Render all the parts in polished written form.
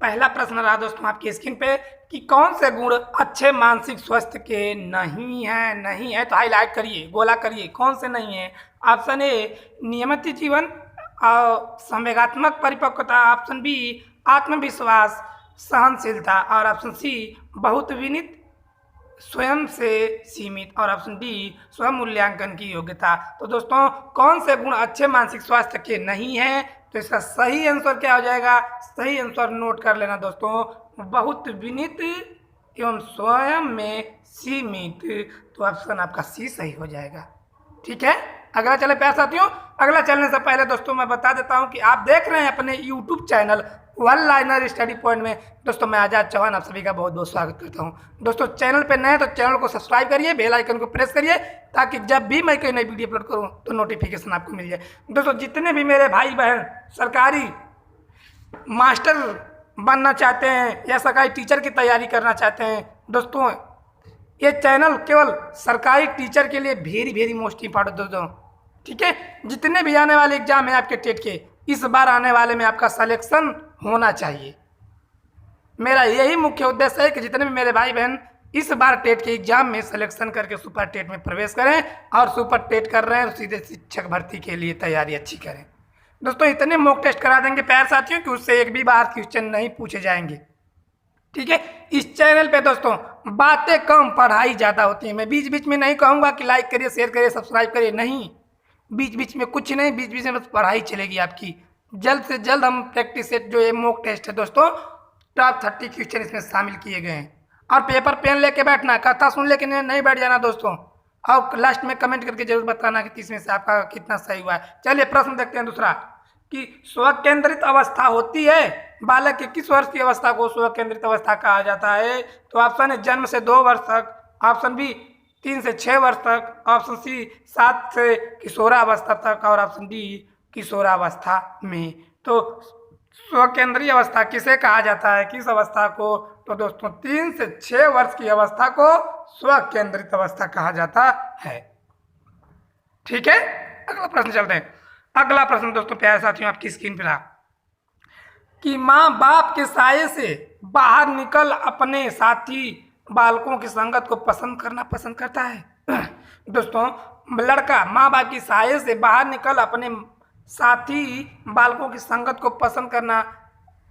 पहला प्रश्न रहा दोस्तों आपकी स्क्रीन पे कि कौन से गुण अच्छे मानसिक स्वास्थ्य के नहीं है तो हाईलाइट करिए, गोला करिए, कौन से नहीं है। ऑप्शन ए नियमित जीवन, संवेगात्मक परिपक्वता, ऑप्शन बी आत्मविश्वास सहनशीलता, और ऑप्शन सी बहुत विनित स्वयं से सीमित, और ऑप्शन डी स्वयं मूल्यांकन की योग्यता। तो दोस्तों कौन से गुण अच्छे मानसिक स्वास्थ्य के नहीं है, तो इसका सही आंसर क्या हो जाएगा? सही आंसर नोट कर लेना दोस्तों, बहुत विनित एवं स्वयं में सीमित। तो ऑप्शन आपका सी सही हो जाएगा। ठीक है, अगला चले प्यारे साथियों। अगला चलने से पहले दोस्तों मैं बता देता हूं कि आप देख रहे हैं अपने YouTube channel one liner study point में। दोस्तों मैं आजाद चौहान आप सभी का बहुत बहुत स्वागत करता हूं। दोस्तों चैनल पे नए तो चैनल को सब्सक्राइब करिए, बेल आइकन को प्रेस करिए, ताकि जब भी मैं कोई नई वीडियो अपलोड करूं तो नोटिफिकेशन आपको मिल जाए। दोस्तों जितने भी मेरे भाई बहन सरकारी मास्टर बनना चाहते हैं या सरकारी टीचर की तैयारी करना चाहते हैं, दोस्तों ये चैनल केवल सरकारी टीचर के लिए वेरी मोस्ट इम्पॉर्टेंट दोस्तों। ठीक है, जितने भी आने वाले एग्जाम है आपके टेट के, इस बार आने वाले में आपका सिलेक्शन होना चाहिए। मेरा यही मुख्य उद्देश्य है कि जितने भी मेरे भाई बहन इस बार टेट के एग्जाम में सिलेक्शन करके सुपर टेट में प्रवेश करें, और सुपर टेट कर रहे हैं तो सीधे शिक्षक भर्ती के लिए तैयारी अच्छी करें। दोस्तों इतने मॉक टेस्ट करा देंगे प्यारे साथियों कि उससे एक भी बार क्वेश्चन नहीं पूछे जाएंगे। ठीक है, इस चैनल पे दोस्तों बातें कम पढ़ाई ज़्यादा होती है। मैं बीच बीच में नहीं कहूँगा कि लाइक करिए, शेयर करिए, सब्सक्राइब करिए, नहीं, बीच बीच में कुछ नहीं, बीच बीच में बस पढ़ाई चलेगी आपकी। जल्द से जल्द हम प्रैक्टिस सेट जो ये मॉक टेस्ट है दोस्तों, टॉप 30 क्वेश्चन इसमें शामिल किए गए हैं। और पेपर पेन लेके बैठना, कथा सुन लेके नहीं बैठ जाना दोस्तों। और लास्ट में कमेंट करके जरूर बताना कि इसमें से आपका कितना सही हुआ है। चलिए प्रश्न देखते हैं दूसरा कि स्व केंद्रित अवस्था होती है बालक के किस वर्ष की अवस्था को स्व केंद्रित अवस्था कहा जाता है? तो ऑप्शन है जन्म से 2 वर्ष तक, ऑप्शन बी 3 से 6 वर्ष तक, ऑप्शन सी 7 से किशोरावस्था तक, और ऑप्शन डी किशोरावस्था में। तो स्व केंद्रीय अवस्था किसे कहा जाता है, किस अवस्था को? तो दोस्तों 3 से 6 वर्ष की अवस्था को स्व केंद्रित अवस्था कहा जाता है। ठीक है, अगला प्रश्न चलते हैं। अगला प्रश्न दोस्तों प्यारे साथियों आपकी स्क्रीन पर रहा कि माँ बाप के साये से बाहर निकल अपने साथी बालकों की संगत को पसंद करता है। दोस्तों लड़का माँ बाप की साये से बाहर निकल अपने साथी बालकों की संगत को पसंद करना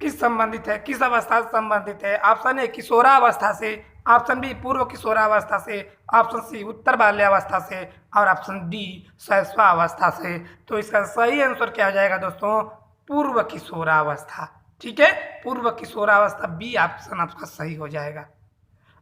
किस संबंधित है, किस अवस्था से संबंधित है? ऑप्शन ए किशोरावस्था से, ऑप्शन बी पूर्व किशोरावस्था से, ऑप्शन सी उत्तर बाल्यावस्था से, और ऑप्शन डी शैशवावस्था से। तो इसका सही आंसर क्या हो जाएगा दोस्तों? पूर्व किशोरावस्था। ठीक है, पूर्व किशोरावस्था, बी ऑप्शन आपका सही हो जाएगा।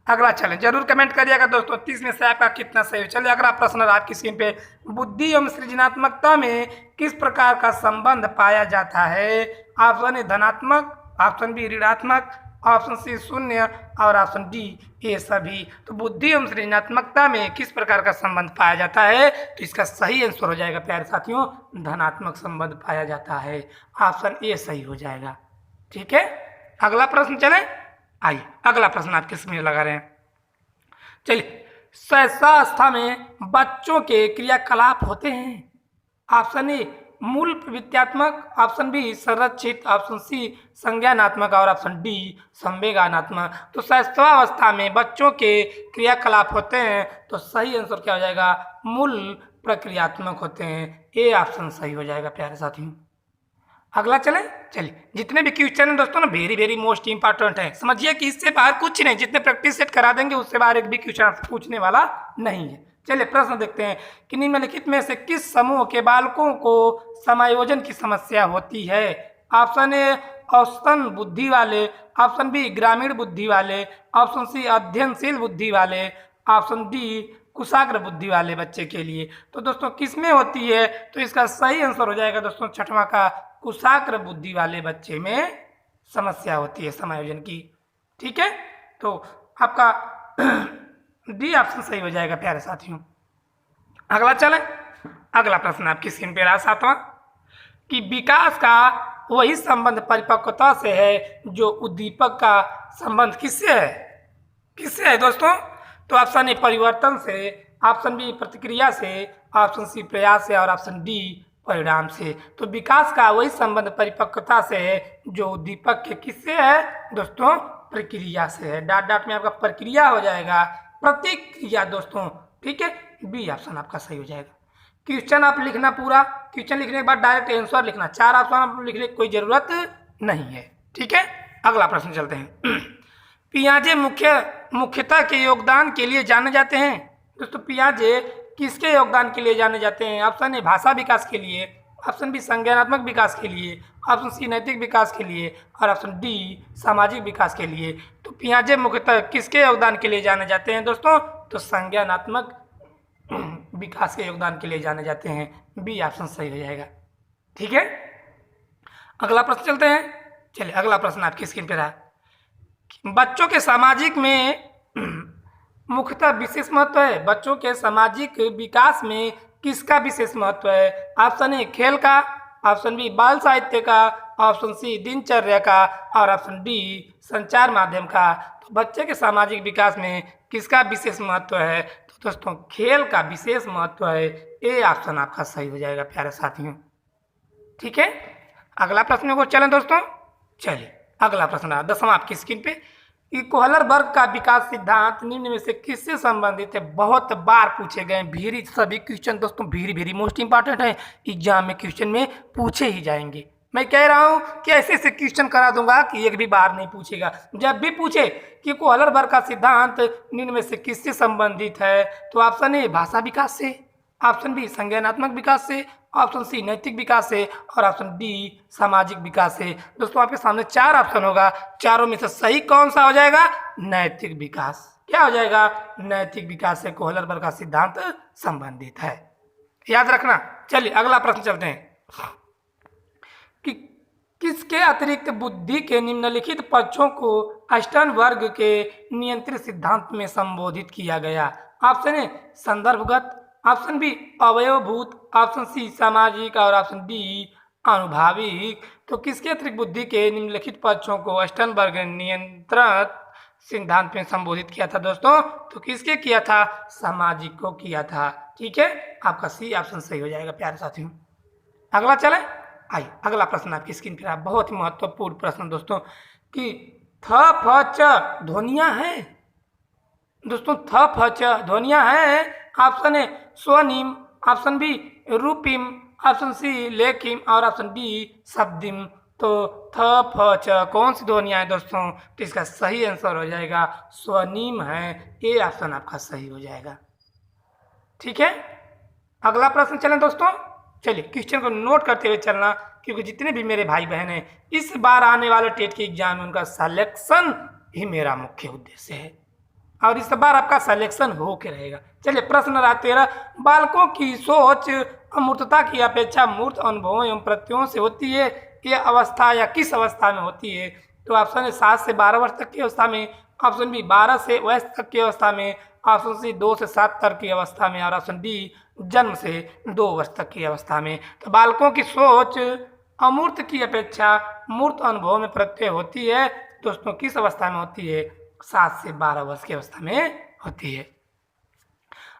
अगला चलें, जरूर कमेंट करिएगा दोस्तों 30 में से आपका कितना सही हो। चलिए अगला प्रश्न आपकी स्क्रीन पे, बुद्धि एवं सृजनात्मकता में किस प्रकार का संबंध पाया जाता है? ऑप्शन ए धनात्मक, ऑप्शन बी ऋणात्मक, ऑप्शन सी शून्य, और ऑप्शन डी ये सभी। तो बुद्धि एवं सृजनात्मकता में किस प्रकार का संबंध पाया जाता है? तो इसका सही आंसर हो जाएगा प्यारे साथियों, धनात्मक संबंध पाया जाता है। ऑप्शन ए सही हो जाएगा। ठीक है, अगला प्रश्न चले, आइए अगला प्रश्न आपके सामने लगा रहे हैं। चलिए, शैशवावस्था में बच्चों के क्रियाकलाप होते हैं। ऑप्शन ए मूल वित्यात्मक, ऑप्शन बी संरक्षित, ऑप्शन सी संज्ञानात्मक, और ऑप्शन डी संवेगानात्मक। तो शैशवावस्था में बच्चों के क्रियाकलाप होते हैं, तो सही आंसर क्या हो जाएगा? मूल प्रक्रियात्मक होते हैं। ए ऑप्शन सही हो जाएगा प्यारे साथियों। अगला चले, चलिए जितने भी क्वेश्चन हैं दोस्तों ना वेरी मोस्ट इंपॉर्टेंट है, समझिए कि इससे बाहर कुछ नहीं, जितने प्रैक्टिस सेट करा देंगे उससे बाहर एक भी क्वेश्चन पूछने वाला नहीं है। चलिए प्रश्न देखते हैं कि निम्नलिखित में से किस समूह के बालकों को समायोजन की समस्या होती है? ऑप्शन ए औसतन बुद्धि वाले, ऑप्शन बी ग्रामीण बुद्धि वाले, ऑप्शन सी अध्ययनशील बुद्धि वाले, ऑप्शन डी कुशाग्र बुद्धि वाले बच्चे के लिए। तो दोस्तों किस में होती है? तो इसका सही आंसर हो जाएगा दोस्तों छठवां का, कुशाग्र बुद्धि वाले बच्चे में समस्या होती है समायोजन की। ठीक है, तो आपका डी ऑप्शन सही हो जाएगा प्यारे साथियों। अगला चले, अगला प्रश्न आपकी स्क्रीन पे रहा 7वां कि विकास का वही संबंध परिपक्वता से है जो उद्दीपक का संबंध किससे है? किससे है दोस्तों? तो ऑप्शन ए परिवर्तन से, ऑप्शन बी प्रतिक्रिया से, ऑप्शन सी प्रयास से, और ऑप्शन डी परिणाम से। तो विकास का वही संबंध परिपक्वता से है जो उद्दीपक के किससे है दोस्तों, प्रक्रिया से है। डाट डाट में आपका प्रक्रिया हो जाएगा, प्रतिक्रिया दोस्तों, ठीक है। बी ऑप्शन आपका सही हो जाएगा। क्वेश्चन आप लिखना पूरा, क्वेश्चन लिखने के बाद डायरेक्ट आंसर लिखना, 4 ऑप्शन आप लिखने की कोई जरूरत नहीं है, ठीक है। अगला प्रश्न चलते हैं। पियाजे मुख्यतः के योगदान के लिए जाने जाते हैं दोस्तों। पियाजे किसके योगदान के लिए जाने जाते हैं? ऑप्शन ए भाषा विकास के लिए, ऑप्शन बी संज्ञानात्मक विकास के लिए, ऑप्शन सी नैतिक विकास के लिए और ऑप्शन डी सामाजिक विकास के लिए। तो पियाजे मुख्यतः किसके योगदान के लिए जाने जाते हैं दोस्तों? तो संज्ञानात्मक विकास के योगदान के लिए जाने जाते हैं। बी ऑप्शन सही हो जाएगा, ठीक है। अगला प्रश्न चलते हैं। चलिए अगला प्रश्न आपकी स्क्रीन पर रहा। बच्चों के सामाजिक में मुख्यतः विशेष महत्व है। बच्चों के सामाजिक विकास में किसका विशेष महत्व है? ऑप्शन ए खेल का, ऑप्शन बी बाल साहित्य का, ऑप्शन सी दिनचर्या का और ऑप्शन डी संचार माध्यम का। तो बच्चे के सामाजिक विकास में किसका विशेष महत्व है? तो दोस्तों खेल का विशेष महत्व है। ए ऑप्शन आपका सही हो जाएगा प्यारे साथियों, ठीक है। अगला प्रश्न को चलें दोस्तों। चलिए अगला प्रश्न रहा 10वां आपकी स्क्रीन पे कि कोहलर वर्ग का विकास सिद्धांत निम्न में से किससे संबंधित है? बहुत बार पूछे गए भेरी सभी क्वेश्चन दोस्तों, भेरी मोस्ट इंपॉर्टेंट है, एग्जाम में क्वेश्चन में पूछे ही जाएंगे। मैं कह रहा हूँ कि ऐसे ऐसे क्वेश्चन करा दूंगा कि एक भी बार नहीं पूछेगा। जब भी पूछे कि कोहलर वर्ग का सिद्धांत निम्न में से किससे संबंधित है, तो ऑप्शन ए भाषा विकास से, ऑप्शन बी संज्ञानात्मक विकास से, ऑप्शन सी नैतिक विकास से और ऑप्शन डी सामाजिक विकास से। दोस्तों आपके सामने 4 ऑप्शन होगा, चारों में से सही कौन सा हो जाएगा? नैतिक विकास। क्या हो जाएगा? नैतिक विकास से कोहलर वर्ग का सिद्धांत संबंधित है, याद रखना। चलिए अगला प्रश्न चलते हैं कि किसके अतिरिक्त बुद्धि के निम्नलिखित पक्षों को अष्टांग के नियंत्रित सिद्धांत में संबोधित किया गया? ऑप्शन ए संदर्भगत, ऑप्शन बी अवयवभूत, ऑप्शन सी सामाजिक और ऑप्शन डी अनुभाविक। तो किसके अतिरिक्त बुद्धि के निम्नलिखित पक्षों को अष्टांग नियंत्रित सिद्धांत में संबोधित किया था दोस्तों? तो किसके किया था? सामाजिक को किया था, ठीक है। आपका सी ऑप्शन सही हो जाएगा प्यारे साथियों। अगला चले, आइए अगला प्रश्न आपकी स्क्रीन पर। बहुत ही महत्वपूर्ण प्रश्न दोस्तों कि थ फ च ध्वनियां हैं दोस्तों। थ फ च ध्वनियां हैं। ऑप्शन ए स्वनिम, ऑप्शन बी रूपिम, ऑप्शन सी लेकिम और ऑप्शन डी शब्दिम। तो थ फ च कौन सी ध्वनियां हैं दोस्तों? तो इसका सही आंसर हो जाएगा स्वनिम है। ए ऑप्शन आपका सही हो जाएगा, ठीक है। अगला प्रश्न चलें दोस्तों। चलिए क्वेश्चन को नोट करते हुए चलना, क्योंकि जितने भी मेरे भाई बहन हैं इस बार आने वाले टेट के एग्जाम में उनका सिलेक्शन ही मेरा मुख्य उद्देश्य है और इस बार आपका सिलेक्शन हो के रहेगा। चलिए प्रश्न रहा 13। बालकों की सोच अमूर्तता की अपेक्षा मूर्त अनुभवों एवं प्रत्ययों से होती है। यह अवस्था या किस अवस्था में होती है? तो ऑप्शन ए 7 से 12 वर्ष तक की अवस्था में, ऑप्शन बी 12 से वर्ष तक की अवस्था में, ऑप्शन सी 2 से 7 तक की अवस्था में और ऑप्शन डी जन्म से 2 वर्ष तक की अवस्था में। तो बालकों की सोच अमूर्त की अपेक्षा मूर्त अनुभव में प्रत्यय होती है दोस्तों। किस अवस्था में होती है? 7 से 12 वर्ष की अवस्था में होती है।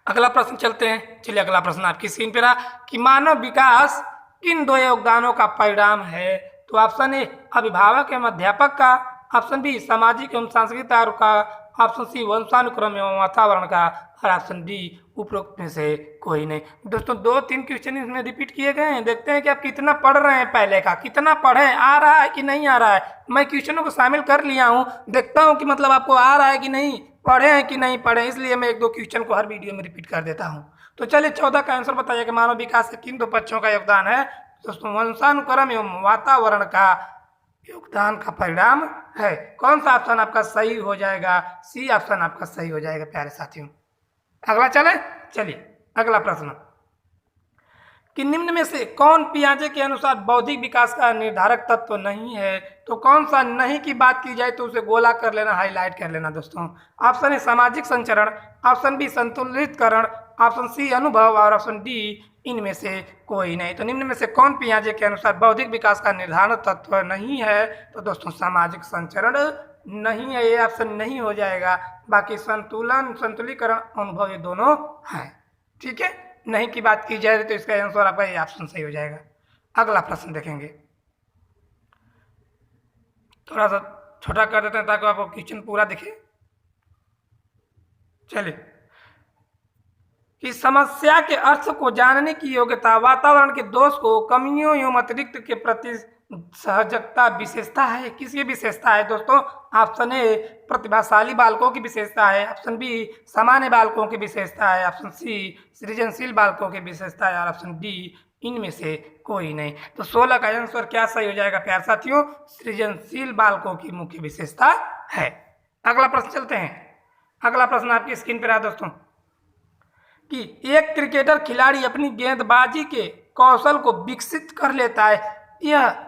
अगला प्रश्न चलते हैं। चलिए अगला प्रश्न आपकी स्क्रीन पर रहा कि मानव विकास किन 2 योगदानों का परिणाम है? तो ऑप्शन ए अभिभावक एवं अध्यापक का, ऑप्शन बी सामाजिक एवं सांस्कृतिक कार्य का, ऑप्शन सी वंशानुक्रम एवं वातावरण का और ऑप्शन डी उपरोक्त में से कोई नहीं। दोस्तों 2-3 क्वेश्चन इसमें रिपीट किए गए हैं। देखते हैं कि आप कितना पढ़ रहे हैं, पहले का कितना पढ़े, आ रहा है कि नहीं आ रहा है। मैं क्वेश्चनों को शामिल कर लिया हूँ, देखता हूँ कि मतलब आपको आ रहा है कि नहीं, पढ़े हैं कि नहीं पढ़े, इसलिए मैं 1-2 क्वेश्चन को हर वीडियो में रिपीट कर देता हूँ। तो चलिए 14 का आंसर बताइए कि मानव विकास से किन 2 पक्षों का योगदान है? दोस्तों वंशानुक्रम एवं वातावरण का योगदान का परिणाम है। कौन सा ऑप्शन आपका सही हो जाएगा? सी ऑप्शन आपका सही हो जाएगा प्यारे साथियों। अगला चलिए अगला प्रश्न कि निम्न में से कौन पियाजे के अनुसार बौद्धिक विकास का निर्धारक तत्व तो नहीं है? तो कौन सा नहीं की बात की जाए तो उसे गोला कर लेना, हाईलाइट कर लेना दोस्तों। ऑप्शन ए सामाजिक संचरण, ऑप्शन बी संतुलितकरण, ऑप्शन सी अनुभव और ऑप्शन डी इनमें से कोई नहीं। तो निम्न में से कौन पियाजे के अनुसार बौद्धिक विकास का निर्धारक तत्व नहीं है? तो दोस्तों सामाजिक संचरण नहीं है, ये ऑप्शन नहीं हो जाएगा। बाकी संतुलन, संतुलीकरण, अनुभव ये दोनों हैं, ठीक है। नहीं की बात की जाए तो इसका आंसर आपका ये ऑप्शन सही हो जाएगा। अगला प्रश्न देखेंगे, थोड़ा सा छोटा कर देते हैं ताकि आपको क्वेश्चन पूरा दिखे। चलिए, कि समस्या के अर्थ को जानने की योग्यता वातावरण के दोष को कमियों एवं अतिरिक्त के प्रति सहजता विशेषता है। किसकी विशेषता है दोस्तों? ऑप्शन ए प्रतिभाशाली बालकों की विशेषता है, ऑप्शन बी सामान्य बालकों की विशेषता है, ऑप्शन सी सृजनशील बालकों की विशेषता है और ऑप्शन डी इनमें से कोई नहीं। तो 16 का आंसर क्या सही हो जाएगा प्यारे साथियों? सृजनशील बालकों की मुख्य विशेषता है। अगला प्रश्न चलते हैं। अगला प्रश्न आपकी स्क्रीन पर आ दोस्तों, कि एक क्रिकेटर खिलाड़ी अपनी गेंदबाजी के कौशल को विकसित कर लेता है, यह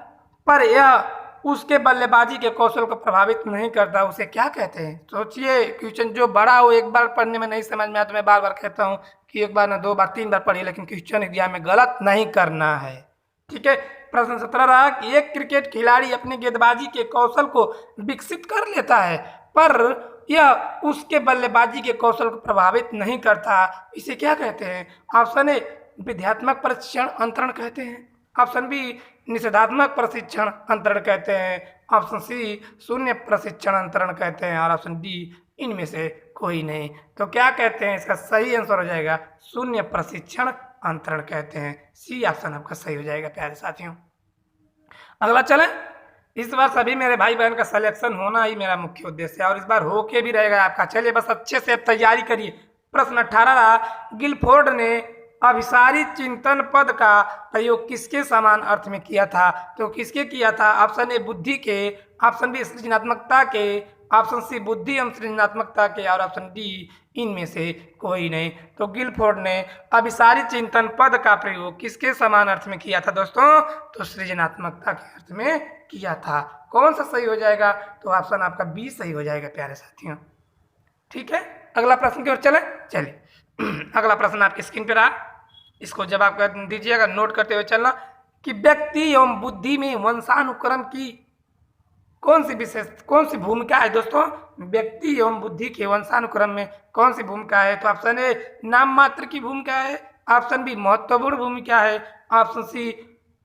उसके बल्लेबाजी के कौशल को प्रभावित नहीं करता, उसे क्या कहते हैं? सोचिए, क्वेश्चन जो बड़ा हो, एक बार पढ़ने में नहीं समझ में आता तो मैं बार बार कहता हूँ कि एक बार ना, 2 बार, 3 बार पढ़िए, लेकिन क्वेश्चन एग्जाम में गलत नहीं करना है। ठीक है, प्रश्न 17 रहा कि एक क्रिकेट खिलाड़ी अपनी गेंदबाजी के कौशल को विकसित कर लेता है पर यह उसके बल्लेबाजी के कौशल को प्रभावित नहीं करता, इसे क्या कहते हैं? ऑप्शन ए विध्यात्मक प्रशिक्षण अंतरण कहते हैं, ऑप्शन बी निषेधात्मक प्रशिक्षण अंतरण कहते हैं, ऑप्शन सी शून्य प्रशिक्षण अंतरण कहते हैं और ऑप्शन डी इनमें से कोई नहीं। तो क्या कहते हैं? इसका सही आंसर हो जाएगा शून्य प्रशिक्षण अंतरण कहते हैं। सी ऑप्शन आपका सही हो जाएगा प्यारे साथियों। अगला चलें। इस बार सभी मेरे भाई बहन का सिलेक्शन होना ही मेरा मुख्य उद्देश्य है और इस बार होके भी रहेगा आपका। चलिए, बस अच्छे से तैयारी करिए। प्रश्न 18 रहा, गिलफोर्ड ने अभिसारी चिंतन पद का प्रयोग किसके समान अर्थ में किया था? तो किसके किया था? ऑप्शन ए बुद्धि के, ऑप्शन बी सृजनात्मकता के, ऑप्शन सी बुद्धि एवं सृजनात्मकता के और ऑप्शन डी इनमें से कोई नहीं। तो गिलफोर्ड ने अभिसारी चिंतन पद का प्रयोग किसके समान अर्थ में किया था दोस्तों? तो सृजनात्मकता के अर्थ में किया था। कौन सा सही हो जाएगा? तो ऑप्शन आपका बी सही हो जाएगा प्यारे साथियों। ठीक है, अगला प्रश्न की ओर चले। चलिए, अगला प्रश्न आपकी स्क्रीन पर आ, इसको जवाब कर दीजिएगा, नोट करते हुए चलना, कि व्यक्ति एवं बुद्धि में वंशानुक्रम की कौन सी भूमिका है दोस्तों? व्यक्ति एवं बुद्धि के वंशानुक्रम में कौन सी भूमिका है? तो ऑप्शन ए नाम मात्र की भूमिका है, ऑप्शन बी महत्वपूर्ण भूमिका है, ऑप्शन सी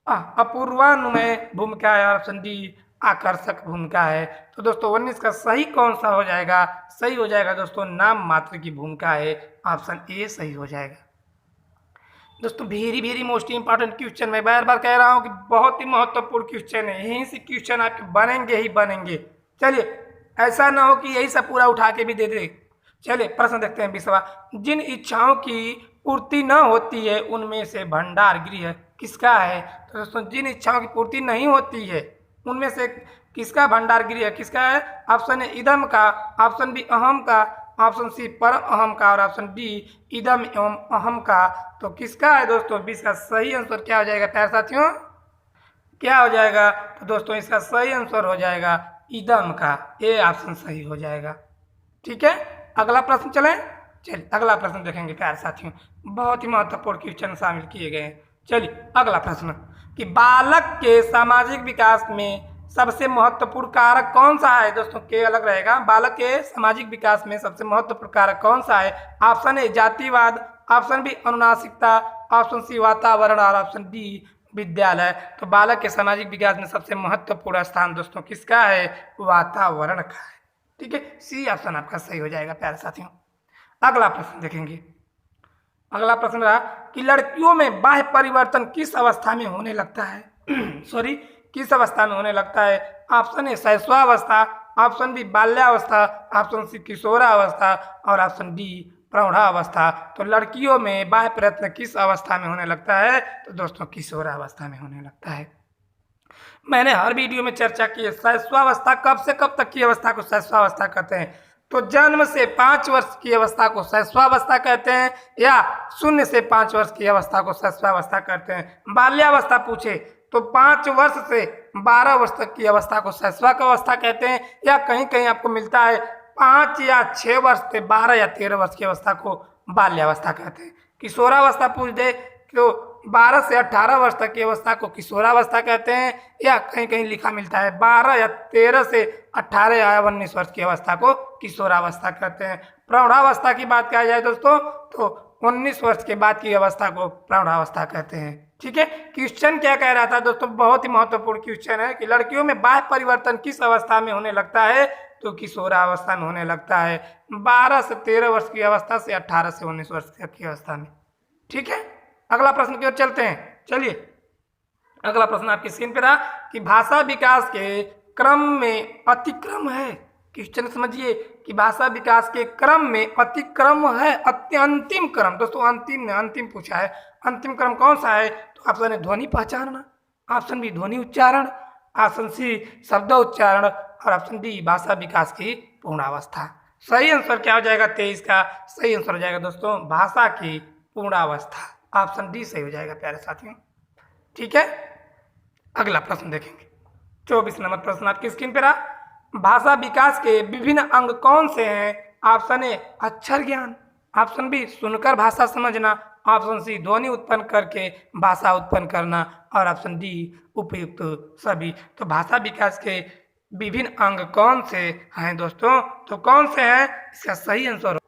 अपूर्वानुमेय भूमिका है और ऑप्शन डी आकर्षक भूमिका है। तो दोस्तों 19 का सही कौन सा हो जाएगा? सही हो जाएगा दोस्तों नाम मात्र की भूमिका है, ऑप्शन ए सही हो जाएगा। दोस्तों वेरी मोस्ट इंपॉर्टेंट क्वेश्चन, मैं बार बार कह रहा हूँ कि बहुत ही महत्वपूर्ण क्वेश्चन है, यहीं से क्वेश्चन आपके बनेंगे ही बनेंगे। चलिए, ऐसा ना हो कि यही सब पूरा उठा के भी दे दे। चलिए, प्रश्न देखते हैं 20वां, जिन इच्छाओं की पूर्ति न होती है उनमें से भंडार गृह किसका है? तो दोस्तों जिन इच्छाओं की पूर्ति नहीं होती है उनमें से किसका भंडार गृह किसका है? ऑप्शन ए इदम का, ऑप्शन बी अहम का, ऑप्शन सी परम अहम का और ऑप्शन डी इदम एवं अहम का। तो किसका है दोस्तों? 20 का सही आंसर क्या हो जाएगा प्यारे साथियों? क्या हो जाएगा? तो दोस्तों इसका सही आंसर हो जाएगा इदम का, ए ऑप्शन सही हो जाएगा। ठीक है, अगला प्रश्न चलें। चलिए, अगला प्रश्न देखेंगे प्यारे साथियों, बहुत ही महत्वपूर्ण क्वेश्चन शामिल किए गए हैं। चलिए, अगला प्रश्न, कि बालक के सामाजिक विकास में सबसे महत्वपूर्ण कारक कौन सा है? दोस्तों के अलग रहेगा। बालक के सामाजिक विकास में सबसे महत्वपूर्ण कारक कौन सा है? ऑप्शन ए जातिवाद, ऑप्शन बी अनुनासिकता, ऑप्शन सी वातावरण और ऑप्शन डी विद्यालय। तो बालक के सामाजिक विकास में सबसे महत्वपूर्ण स्थान दोस्तों किसका है? वातावरण का है। ठीक है, सी ऑप्शन आपका सही हो जाएगा प्यारे साथियों। अगला प्रश्न देखेंगे। अगला प्रश्न रहा कि लड़कियों में बाह्य परिवर्तन किस अवस्था में होने लगता है? किस अवस्था में होने लगता है? ऑप्शन ए शैशवावस्था, ऑप्शन बी बाल्यावस्था, ऑप्शन सी किशोरावस्था और ऑप्शन डी प्रौढ़ावस्था। तो लड़कियों में बाह्य परिवर्तन किस अवस्था में होने लगता है? तो दोस्तों किशोरावस्था में होने लगता है। मैंने हर वीडियो में चर्चा की है, शैशवावस्था कब से कब तक की अवस्था को शैशवावस्था कहते हैं? तो जन्म से 5 वर्ष की अवस्था को शैशवावस्था कहते हैं या 0 से 5 वर्ष की अवस्था को शैशवावस्था कहते हैं। बाल्यावस्था पूछे तो 5 वर्ष से 12 वर्ष तक की अवस्था को शैशवावस्था कहते हैं या कहीं कहीं आपको मिलता है 5 या 6 वर्ष से 12 या 13 वर्ष की अवस्था को बाल्यावस्था कहते हैं। किशोरावस्था पूछ दे तो 12 से 18 वर्ष तक की अवस्था को किशोरावस्था कहते हैं या कहीं कहीं लिखा मिलता है 12 या 13 से 18 या 19 वर्ष की अवस्था को किशोरावस्था कहते हैं। प्रौढ़ावस्था की बात किया जाए दोस्तों तो 19 वर्ष के बाद की अवस्था को प्रौढ़ावस्था कहते हैं। ठीक है, क्वेश्चन क्या कह रहा था दोस्तों, बहुत ही महत्वपूर्ण क्वेश्चन है कि लड़कियों में बाह्य परिवर्तन किस अवस्था में होने लगता है, तो किशोरावस्था में होने लगता है, 12 से 13 वर्ष की अवस्था से 18 से 19 वर्ष की अवस्था में। ठीक है, अगला प्रश्न की ओर चलते हैं। चलिए, अगला प्रश्न आपकी स्क्रीन पर रहा कि भाषा विकास के क्रम में अतिक्रम है। क्वेश्चन समझिए कि भाषा विकास के क्रम में अतिक्रम है, अंतिम क्रम। दोस्तों अंतिम ने अंतिम पूछा है, अंतिम क्रम कौन सा है, तो ऑप्शन है ध्वनि पहचानना, ऑप्शन बी ध्वनि उच्चारण, ऑप्शन सी शब्द उच्चारण और ऑप्शन डी भाषा विकास की पूर्णावस्था। सही आंसर क्या हो जाएगा 23 का? सही आंसर हो जाएगा दोस्तों भाषा की पूर्णावस्था। ऑप्शन डी सही हो जाएगा प्यारे साथियों। ठीक है, अगला प्रश्न देखेंगे। 24 नंबर प्रश्न आपकी स्क्रीन पर रहा, भाषा विकास के विभिन्न अंग कौन से हैं? ऑप्शन ए अक्षर ज्ञान, ऑप्शन बी सुनकर भाषा समझना, ऑप्शन सी ध्वनि उत्पन्न करके भाषा उत्पन्न करना और ऑप्शन डी उपयुक्त सभी। तो भाषा विकास के विभिन्न अंग कौन से हैं दोस्तों, तो कौन से हैं? इसका सही आंसर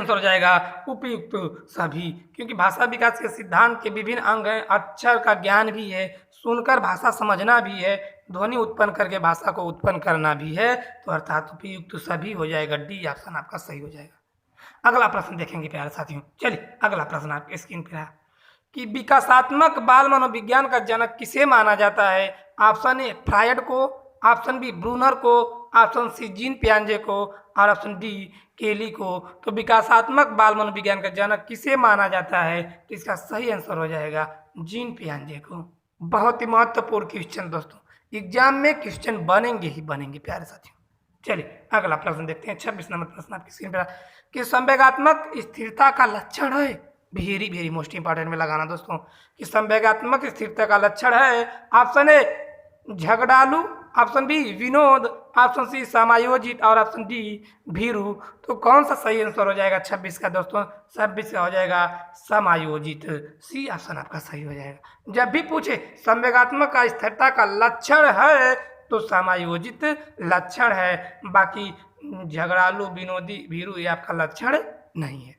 हो जाएगा उपयुक्त सभी, क्योंकि भाषा विकास के सिद्धांत के विभिन्न अंग हैं। अक्षर का ज्ञान भी है, सुनकर भाषा समझना भी है, ध्वनि उत्पन्न करके भाषा को उत्पन्न करना भी है, तो अर्थात उपयुक्त सभी हो जाएगा। डी ऑप्शन आपका सही हो जाएगा। अगला प्रश्न देखेंगे प्यारे साथियों। चलिए, अगला प्रश्न आपके स्क्रीन पर है कि विकासात्मक बाल मनोविज्ञान का जनक किसे माना जाता है? ऑप्शन ए फ्रायड को, ऑप्शन बी ब्रूनर को, ऑप्शन सी जीन पियाजे को और ऑप्शन डी केली को। तो विकासात्मक बाल मनोविज्ञान का जनक किसे माना जाता है? तो इसका सही आंसर हो जाएगा जीन पियाजे को। बहुत ही महत्वपूर्ण क्वेश्चन दोस्तों, एग्जाम में क्वेश्चन बनेंगे ही बनेंगे प्यारे साथियों। चलिए, अगला प्रश्न देखते हैं। 26 नंबर प्रश्न आपकी स्क्रीन पर कि संवेगात्मक स्थिरता का लक्षण है, वेरी मोस्ट इंपॉर्टेंट में लगाना दोस्तों, कि संवेगात्मक स्थिरता का लक्षण है। ऑप्शन ए झगड़ालू, ऑप्शन बी विनोद, ऑप्शन सी समायोजित और ऑप्शन डी भीरू। तो कौन सा सही आंसर हो जाएगा 26 का दोस्तों? 26 का हो जाएगा समायोजित। सी ऑप्शन आपका सही हो जाएगा। जब भी पूछे संवेगात्मक का स्थिरता का लक्षण है तो समायोजित लक्षण है, बाकी झगड़ालू विनोदी भीरू ये आपका लक्षण नहीं है।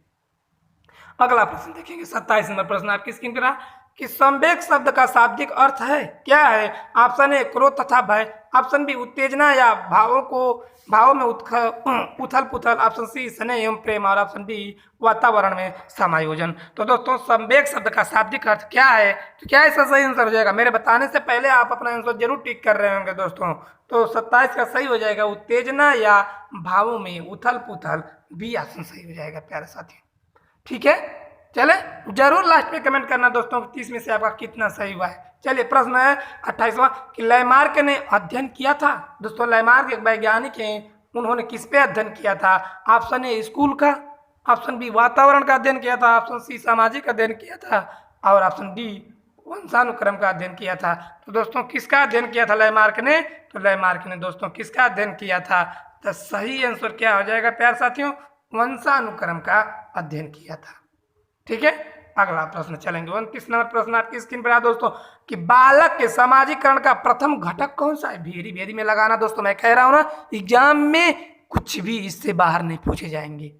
अगला प्रश्न देखेंगे। 27 नंबर प्रश्न आपकी स्क्रीन पर कि संवेग शब्द का शाब्दिक अर्थ है क्या है? ऑप्शन ए क्रोध तथा भय, ऑप्शन बी उत्तेजना या भावों में उथल पुथल, ऑप्शन सी स्नेह एवं प्रेम और ऑप्शन डी वातावरण में समायोजन। तो दोस्तों संवेग शब्द का शाब्दिक अर्थ क्या है, तो क्या इसका सही आंसर हो जाएगा? मेरे बताने से पहले आप अपना आंसर जरूर टिक कर रहे होंगे दोस्तों। तो 27 का सही हो जाएगा उत्तेजना या भावों में उथल पुथल। बी ऑप्शन सही हो जाएगा प्यारे साथी। ठीक है, चले जरूर लास्ट में कमेंट करना दोस्तों 30 में से आपका कितना सही हुआ है। चलिए, प्रश्न है 28वां कि लैमार्क ने अध्ययन किया था। दोस्तों लैमार्क एक वैज्ञानिक हैं, उन्होंने किस पे अध्ययन किया था? ऑप्शन ए स्कूल का, ऑप्शन बी वातावरण का अध्ययन किया था, ऑप्शन सी सामाजिक अध्ययन किया था और ऑप्शन डी वंशानुक्रम का अध्ययन किया था। तो दोस्तों किसका अध्ययन किया था लैमार्क ने? तो लैमार्क ने दोस्तों किसका अध्ययन किया था? तो सही आंसर क्या हो जाएगा प्यारे साथियों? वंशानुक्रम का अध्ययन किया था। ठीक है, अगला प्रश्न चलेंगे। 29 नंबर प्रश्न आपकी स्क्रीन पर है दोस्तों कि बालक के सामाजिकरण का प्रथम घटक कौन सा है? वेरी में लगाना दोस्तों, मैं कह रहा हूं ना एग्जाम में कुछ भी इससे बाहर नहीं पूछे जाएंगे।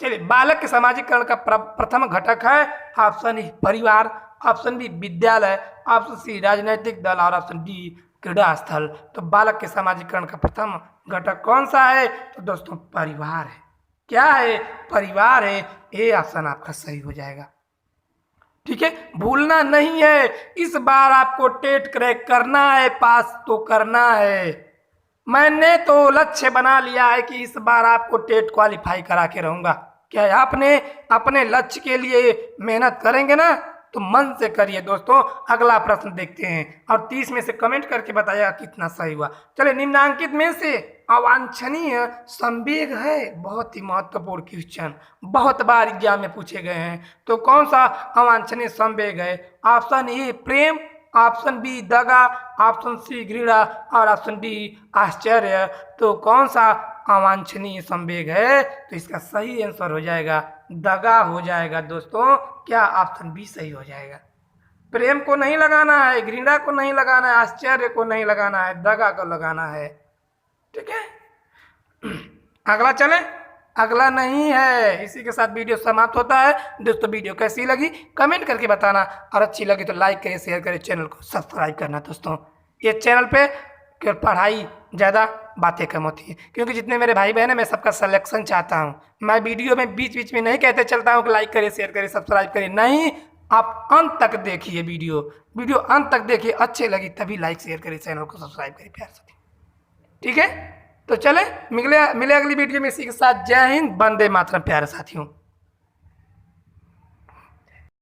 चलिए, बालक के सामाजिकरण का प्रथम घटक है ऑप्शन ए परिवार, ऑप्शन बी विद्यालय, ऑप्शन सी राजनीतिक दल और ऑप्शन डी क्रीड़ा स्थल। तो बालक के सामाजिकरण का प्रथम घटक कौन सा है? तो दोस्तों परिवार है। क्या है? परिवार है। ए ऑप्शन आपका सही हो जाएगा। ठीक है, भूलना नहीं है, इस बार आपको टेट क्रैक करना है, पास तो करना है। मैंने तो लक्ष्य बना लिया है कि इस बार आपको टेट क्वालिफाई करा के रहूंगा। क्या आपने अपने लक्ष्य के लिए मेहनत करेंगे ना? तो मन से करिए दोस्तों। अगला प्रश्न देखते हैं और 30 में से कमेंट करके बताइएगा कितना सही हुआ। चलिए, निम्नांकित में से अवांछनीय संवेग है, बहुत ही महत्वपूर्ण क्वेश्चन, बहुत बार एग्जाम में पूछे गए हैं। तो कौन सा अवांछनीय संवेग है? ऑप्शन ए प्रेम, ऑप्शन बी दगा, ऑप्शन सी घृणा और ऑप्शन डी आश्चर्य। तो कौन सा अवांछनीय संवेग है? तो इसका सही आंसर हो जाएगा दगा हो जाएगा दोस्तों। क्या ऑप्शन बी सही हो जाएगा? प्रेम को नहीं लगाना है, घृणा को नहीं लगाना है, आश्चर्य को नहीं लगाना है, दगा को लगाना है। ठीक है, अगला चले अगला नहीं है। इसी के साथ वीडियो समाप्त होता है। दोस्तों वीडियो कैसी लगी कमेंट करके बताना, और अच्छी लगी तो लाइक करें, शेयर करें, चैनल को सब्सक्राइब करना। दोस्तों ये चैनल पे केवल पढ़ाई ज़्यादा, बातें कम होती है, क्योंकि जितने मेरे भाई बहन हैं मैं सबका सिलेक्शन चाहता हूँ। मैं वीडियो में बीच बीच में नहीं कहते चलता हूँ कि लाइक करें, शेयर करें, सब्सक्राइब करें, नहीं, आप अंत तक देखिए वीडियो अंत तक देखिए, अच्छे लगी तभी लाइक शेयर करें, चैनल को सब्सक्राइब करें प्यार से। ठीक है, तो चले मिले अगली वीडियो में। इसी के साथ जय हिंद, वंदे मातरम प्यारे साथियों।